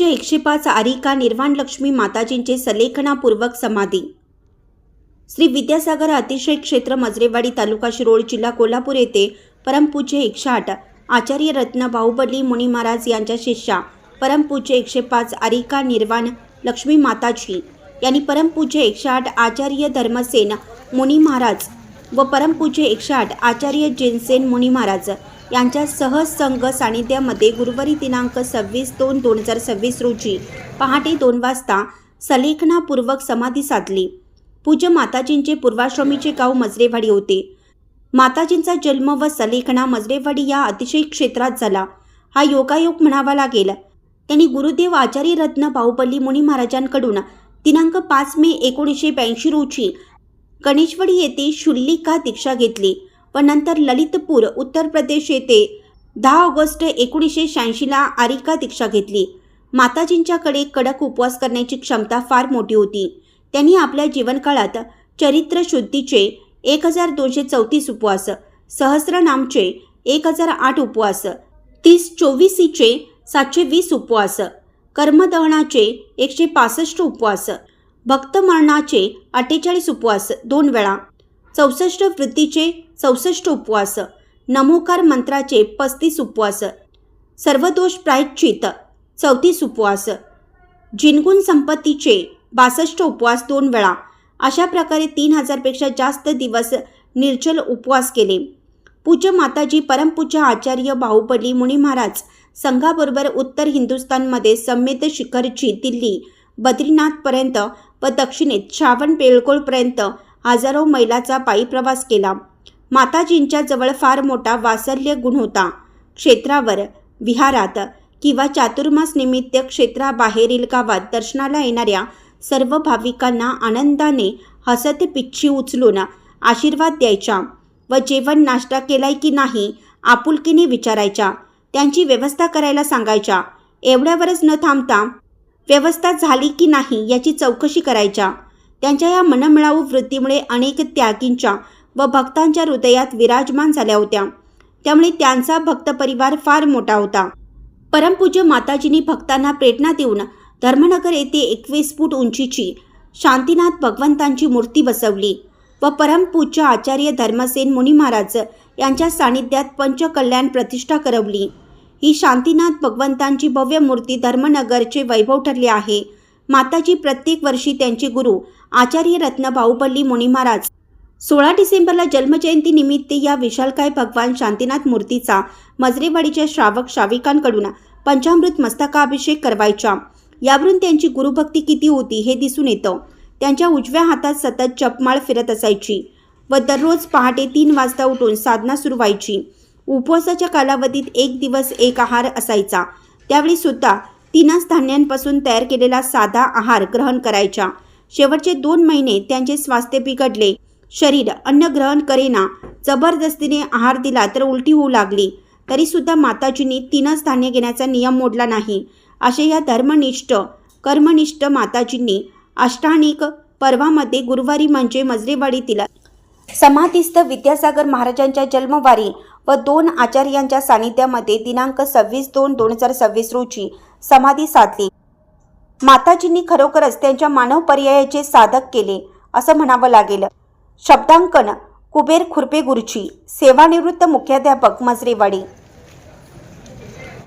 परमपूज्य 105 आरिका निर्वाण लक्ष्मी माताजींचे सलेखनापूर्वक समाधी। श्री विद्यासागर अतिशय क्षेत्र मजरेवाडी तालुका शिरोळ जिल्हा कोल्हापूर येथे परमपूज्य 108 आचार्य रत्न बाहुबली मुनी महाराज यांच्या शिष्या परमपूज्य 105 आरिका निर्वाण लक्ष्मी माताजी यांनी परमपूज्य 108 आचार्य धर्मसेन मुनी महाराज व परमपूज्य 108 आचार्य जैनसेन मुनी महाराज यांच्या सहसंग सानिध्यामध्ये गुरुवारी दिनांक 26/2/2026 रोजी पहाटे 2 वाजता सलेखनापूर्वक समाधी साधली। पूज्य माताजींचे पूर्वाश्रमीचे गाव मजरेवाडी होते। माताजींचा जन्म व सलेखना मजरेवाडी या अतिशय क्षेत्रात झाला। हा योगायोग म्हणावा लागेल। त्यांनी गुरुदेव आचार्य रत्न बाहुबली मुनी महाराजांकडून दिनांक 5 मे 1982 रोजी गणेशवाडी येथे शुल्लिका दीक्षा घेतली व नंतर ललितपूर उत्तर प्रदेश येथे 10 ऑगस्ट 1986 ला आरिका दीक्षा घेतली। माताजींच्याकडे कडक उपवास करण्याची क्षमता फार मोठी होती। त्यांनी आपल्या जीवनकाळात चरित्र शुद्धीचे 1234 उपवास, सहस्रनामचे 1008 उपवास, 30/24चे 720 उपवास, कर्मदहनाचे 165 उपवास, भक्तमरणाचे 48 उपवास 2 वेळा, 64 वृत्तीचे 64 उपवास, नमोकार मंत्राचे 35 उपवास, सर्वदोष प्रायश्चित 34 उपवास, जिनगुण संपत्तीचे 62 उपवास 2 वेळा, अशा प्रकारे 3000 पेक्षा जास्त दिवस निर्जल उपवास केले। पूज्य माताजी परमपूज्य आचार्य बाहुबली मुनी महाराज संघाबरोबर उत्तर हिंदुस्थानमध्ये समेत शिखरची दिल्ली बद्रीनाथपर्यंत व दक्षिणेत श्रावण बेळगोळपर्यंत हजारो मैलाचा पायी प्रवास केला। माताजींच्या जवळ फार मोठा वात्सल्य गुण होता। क्षेत्रावर, विहारात किंवा चातुर्मास निमित्त क्षेत्राबाहेरील गावात दर्शनाला येणाऱ्या सर्व भाविकांना आनंदाने हसत पिच्छी उचलून आशीर्वाद द्यायच्या व जेवण नाश्ता केलाय की नाही आपुलकीने विचारायच्या। त्यांची व्यवस्था करायला सांगायच्या। एवढ्यावरच न थांबता व्यवस्था झाली की नाही याची चौकशी करायच्या। त्यांच्या या मनमिळावू वृत्तीमुळे अनेक त्यागींच्या व भक्तांच्या हृदयात विराजमान झाल्या होत्या। त्यामुळे त्यांचा भक्त परिवार फार मोठा होता। परमपूज्य माताजींनी भक्तांना प्रेरणा देऊन धर्मनगर येथे 21 फूट उंचीची शांतीनाथ भगवंतांची मूर्ती बसवली व परमपूज्य आचार्य धर्मसेन मुनी महाराज यांच्या सानिध्यात पंचकल्याण प्रतिष्ठा करवली। ही शांतीनाथ भगवंतांची भव्य मूर्ती धर्मनगरचे वैभव ठरले आहे। माताजी प्रत्येक वर्षी त्यांचे गुरु आचार्य रत्न बाहुबली मुनी महाराज 16 डिसेंबरला जन्मजयंती निमित्त या विशालकाय भगवान शांतीनाथ मूर्तीचा मजरेवाडीच्या श्रावक श्राविकांकडून पंचामृत मस्तकाभिषेक करवायच्या। यावरून त्यांची गुरुभक्ती किती होती हे दिसून येतं। त्यांच्या उजव्या हातात सतत जपमाळ फिरत असायची व दररोज पहाटे 3 वाजता उठून साधना सुरू व्हायची। उपवासाच्या कालावधीत 1 दिवस 1 आहार असायचा। त्यावेळी सुद्धा 3 धान्यांपासून तयार केलेला साधा आहार ग्रहण करायच्या। शेवटचे 2 महिने त्यांचे स्वास्थ्य बिघडले। शरीर अन्न ग्रहण करेना। जबरदस्तीने आहार दिला तर उलटी होऊ लागली। तरी सुद्धा माताजींनी 3 धान्य घेण्याचा नियम मोडला नाही। अशा या धर्मनिष्ठ कर्मनिष्ठ माताजींनी अष्टानिक पर्वामध्ये गुरुवारी म्हणजे मजरेवाडीतील समाधीस्थ विद्यासागर महाराजांच्या जन्मवारी व 2 आचार्यांच्या सानिध्यामध्ये दिनांक 26/2/2026 रोजी समाधी साधली। माताजींनी खरोखरच त्यांच्या मानव पर्यायाचे साधक केले असं म्हणावं लागेल। शब्दांकन कुबेर खुरपे गुरुजी, सेवानिवृत्त मुख्याध्यापक मजरेवाडी।